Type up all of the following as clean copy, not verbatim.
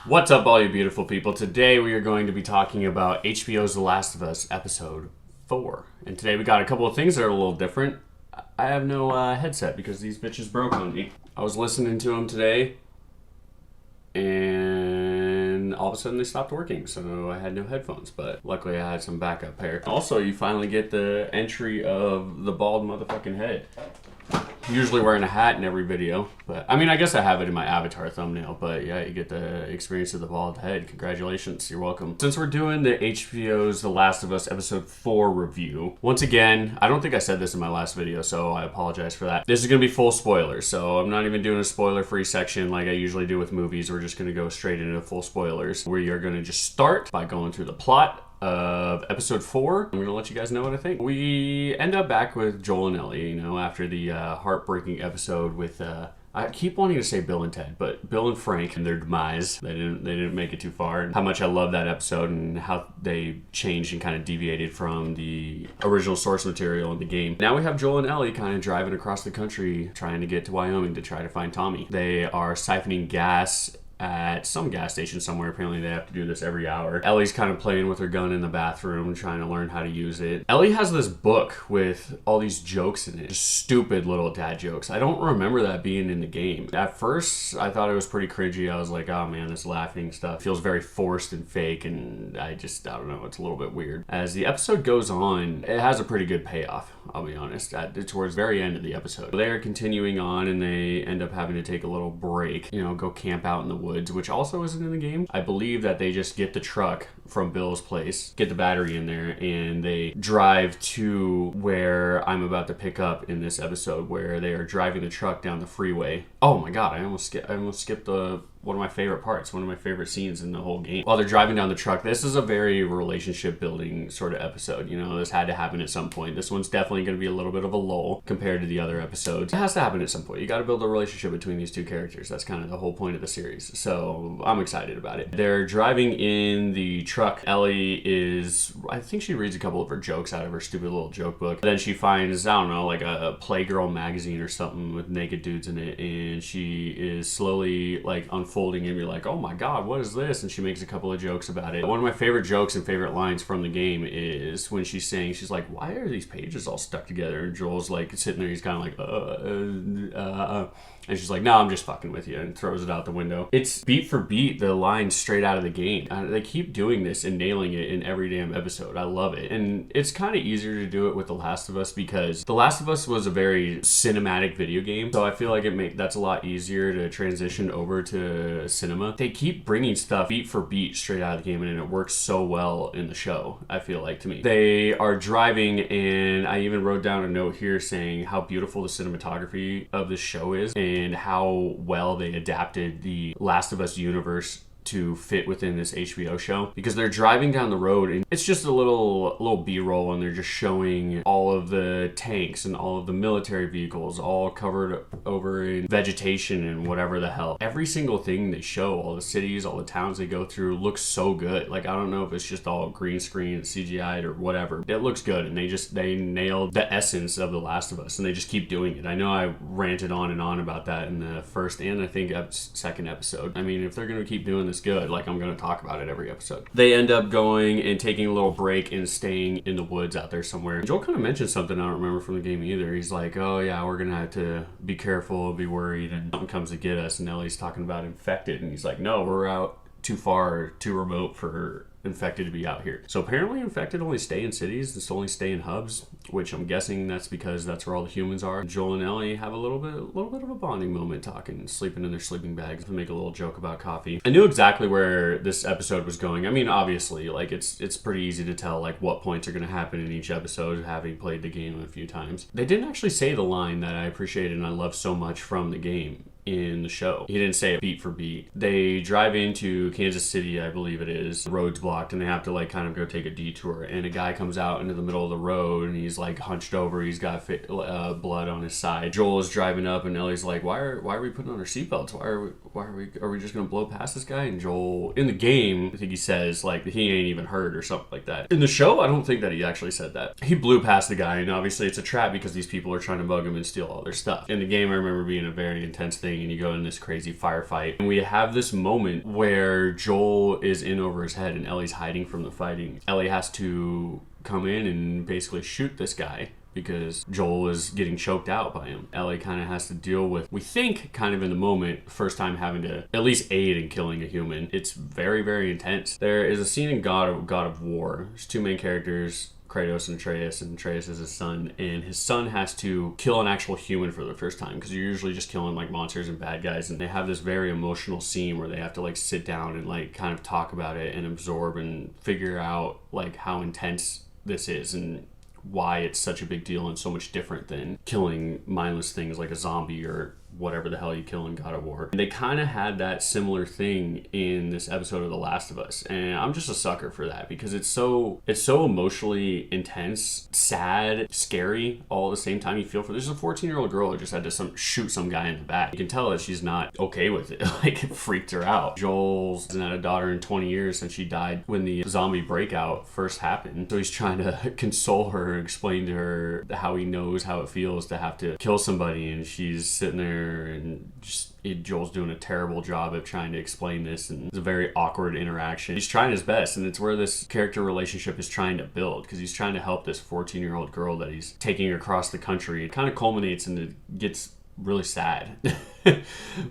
What's up, all you beautiful people? Today we are going to be talking about HBO's The Last of Us episode 4. And today we got a couple of things that are a little different. I have no headset because these bitches broke on me. I was listening to them today and all of a sudden they stopped working, so I had no headphones, but luckily I had some backup pair. Also, you finally get the entry of the bald motherfucking head. Usually wearing a hat in every video, but I mean, I guess I have it in my avatar thumbnail, but yeah, you get the experience of the bald head. Congratulations, you're welcome. Since we're doing the HBO's The Last of Us episode 4 review, once again, I don't think I said this in my last video, so I apologize for that. This is gonna be full spoilers, so I'm not even doing a spoiler-free section like I usually do with movies. We're just gonna go straight into full spoilers. We are gonna just start by going through the plot of episode 4. I'm gonna let you guys know what I think. We end up back with Joel and Ellie, you know, after the heartbreaking episode with I keep wanting to say Bill and Ted, but Bill and Frank and their demise. They didn't make it too far. And how much I love that episode and how they changed and kind of deviated from the original source material in the game. Now we have Joel and Ellie kind of driving across the country trying to get to Wyoming to try to find Tommy. They are siphoning gas at some gas station somewhere. Apparently they have to do this every hour. Ellie's kind of playing with her gun in the bathroom, trying to learn how to use it. Ellie has this book with all these jokes in it. Just stupid little dad jokes. I don't remember that being in the game. At first, I thought it was pretty cringy. I was like, oh man, this laughing stuff feels very forced and fake, and I don't know, it's a little bit weird. As the episode goes on, it has a pretty good payoff, I'll be honest, towards the very end of the episode. They are continuing on, and they end up having to take a little break, you know, go camp out in the woods, which also isn't in the game. I believe that they just get the truck from Bill's place, get the battery in there, and they drive to where I'm about to pick up in this episode, where they are driving the truck down the freeway. Oh my god, I almost skipped one of my favorite parts, one of my favorite scenes in the whole game. While they're driving down the truck, this is a very relationship building sort of episode. You know, this had to happen at some point. This one's definitely going to be a little bit of a lull compared to the other episodes. It has to happen at some point. You got to build a relationship between these two characters. That's kind of the whole point of the series. So I'm excited about it. They're driving in the truck. Ellie I think she reads a couple of her jokes out of her stupid little joke book. Then she finds, I don't know, like a Playgirl magazine or something with naked dudes in it, and she is slowly like unfolding and you're like, oh my god, what is this? And she makes a couple of jokes about it. One of my favorite jokes and favorite lines from the game is when she's saying, she's like, why are these pages all stuck together? And Joel's like sitting there, he's kind of like, and she's like, no, I'm just fucking with you, and throws it out the window. It's beat for beat the line straight out of the game. They keep doing this and nailing it in every damn episode. I love it. And it's kind of easier to do it with The Last of Us because The Last of Us was a very cinematic video game. So I feel like that's a lot easier to transition over to cinema. They keep bringing stuff beat for beat straight out of the game, and it works so well in the show, I feel like, to me. They are driving, and I even wrote down a note here saying how beautiful the cinematography of this show is and how well they adapted the Last of Us universe to fit within this HBO show, because they're driving down the road and it's just a little B-roll, and they're just showing all of the tanks and all of the military vehicles all covered over in vegetation and whatever the hell. Every single thing they show, all the cities, all the towns they go through, looks so good. Like, I don't know if it's just all green screen, CGI'd or whatever. It looks good, and they nailed the essence of The Last of Us, and they just keep doing it. I know I ranted on and on about that in the first and I think second episode. I mean, if they're gonna keep doing this good, like, I'm going to talk about it every episode. They end up going and taking a little break and staying in the woods out there somewhere. Joel kind of mentioned something I don't remember from the game either. He's like, oh yeah, we're going to have to be careful, be worried, and something comes to get us. And Ellie's talking about infected, and he's like, no, we're out too far, too remote for infected to be out here. So apparently infected only stay in cities, just only stay in hubs, which I'm guessing that's because that's where all the humans are. Joel and Ellie have a little bit of a bonding moment, talking, sleeping in their sleeping bags, to make a little joke about coffee. I knew exactly where this episode was going. I mean, obviously, like, it's pretty easy to tell like what points are going to happen in each episode, having played the game a few times. They didn't actually say the line that I appreciated and I love so much from the game in the show. He didn't say it beat for beat. They drive into Kansas City, I believe it is. The road's blocked and they have to like kind of go take a detour, and a guy comes out into the middle of the road and he's like hunched over, he's got blood on his side. Joel is driving up and Ellie's like, why are we putting on our seatbelts? Are we just gonna blow past this guy? And Joel, in the game, I think he says like he ain't even hurt or something like that. In the show, I don't think that he actually said that. He blew past the guy, and obviously it's a trap because these people are trying to bug him and steal all their stuff. In the game, I remember being a very intense thing thing, and you go in this crazy firefight. And we have this moment where Joel is in over his head and Ellie's hiding from the fighting. Ellie has to come in and basically shoot this guy because Joel is getting choked out by him. Ellie kind of has to deal with, we think, kind of in the moment, first time having to at least aid in killing a human. It's very, very intense. There is a scene in God of War. There's two main characters, Kratos and Atreus is his son, and his son has to kill an actual human for the first time, because you're usually just killing like monsters and bad guys, and they have this very emotional scene where they have to like sit down and like kind of talk about it and absorb and figure out like how intense this is and why it's such a big deal and so much different than killing mindless things like a zombie or whatever the hell you kill in God of War. And they kind of had that similar thing in this episode of The Last of Us, and I'm just a sucker for that because it's so emotionally intense, sad, scary, all at the same time. You feel for, there's a 14-year-old girl who just had to shoot some guy in the back. You can tell that she's not okay with it. Like, it freaked her out. Joel hasn't had a daughter in 20 years since she died when the zombie breakout first happened, so he's trying to console her and explain to her how he knows how it feels to have to kill somebody, and she's sitting there and just Joel's doing a terrible job of trying to explain this, and it's a very awkward interaction. He's trying his best, and it's where this character relationship is trying to build, because he's trying to help this 14-year-old girl that he's taking across the country. It kind of culminates and it gets really sad.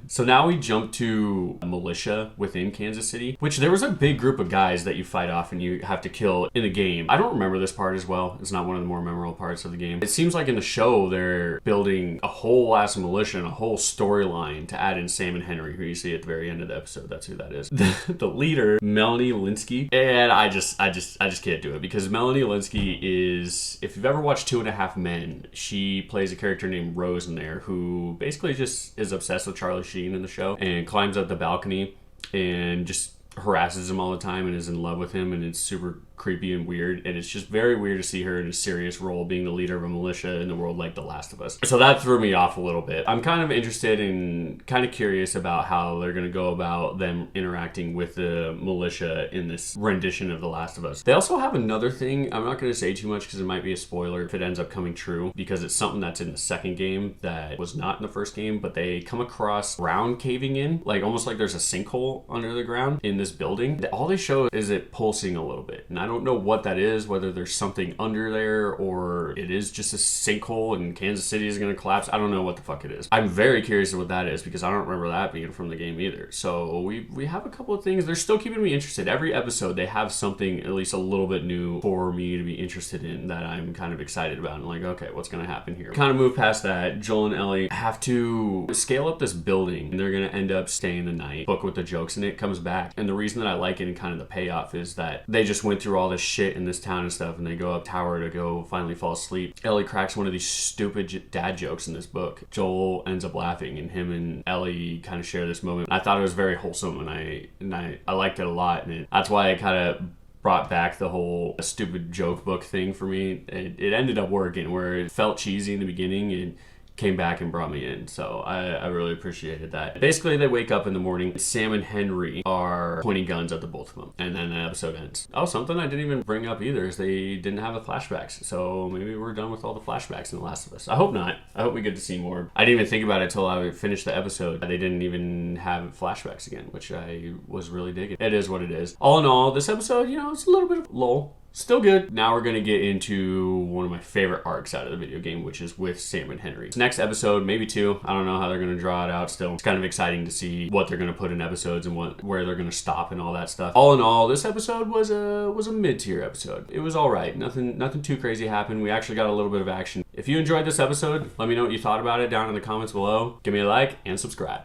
So now we jump to a militia within Kansas City, which there was a big group of guys that you fight off and you have to kill in the game. I don't remember this part as well. It's not one of the more memorable parts of the game. It seems like in the show they're building a whole ass militia and a whole storyline to add in Sam and Henry, who you see at the very end of the episode. That's who that is. The leader, Melanie Linsky, and I just can't do it, because Melanie Linsky is, if you've ever watched 2.5 Men, she plays a character named Rose in there who basically just is obsessed with Charlie Sheen in the show and climbs up the balcony and just harasses him all the time and is in love with him, and it's super creepy and weird, and it's just very weird to see her in a serious role being the leader of a militia in the world like The Last of Us. So that threw me off a little bit. I'm kind of interested and kind of curious about how they're going to go about them interacting with the militia in this rendition of The Last of Us. They also have another thing, I'm not going to say too much because it might be a spoiler if it ends up coming true, because it's something that's in the second game that was not in the first game, but they come across ground caving in, like almost like there's a sinkhole under the ground in this building. All they show is it pulsing a little bit, and I don't know what that is, whether there's something under there or it is just a sinkhole and Kansas City is going to collapse. I don't know what the fuck it is. I'm very curious what that is because I don't remember that being from the game either. So we have a couple of things. They're still keeping me interested. Every episode they have something at least a little bit new for me to be interested in that I'm kind of excited about. And like, okay, what's going to happen here? Kind of move past that. Joel and Ellie have to scale up this building and they're going to end up staying the night. Book with the jokes and it comes back. And the reason that I like it and kind of the payoff is that they just went through all this shit in this town and stuff, and they go up tower to go finally fall asleep. Ellie cracks one of these stupid dad jokes in this book. Joel ends up laughing, and him and Ellie kind of share this moment. I thought it was very wholesome, and I liked it a lot, and that's why I kind of brought back the whole stupid joke book thing for me. It ended up working, where it felt cheesy in the beginning and came back and brought me in. So I really appreciated that. Basically, they wake up in the morning. Sam and Henry are pointing guns at the both of them. And then the episode ends. Oh, something I didn't even bring up either is they didn't have the flashbacks. So maybe we're done with all the flashbacks in The Last of Us. I hope not. I hope we get to see more. I didn't even think about it until I finished the episode. They didn't even have flashbacks again, which I was really digging. It is what it is. All in all, this episode, it's a little bit of lull. Still good. Now we're going to get into one of my favorite arcs out of the video game, which is with Sam and Henry. This next episode, maybe 2. I don't know how they're going to draw it out still. It's kind of exciting to see what they're going to put in episodes and where they're going to stop and all that stuff. All in all, this episode was a mid-tier episode. It was all right. Nothing too crazy happened. We actually got a little bit of action. If you enjoyed this episode, let me know what you thought about it down in the comments below. Give me a like and subscribe.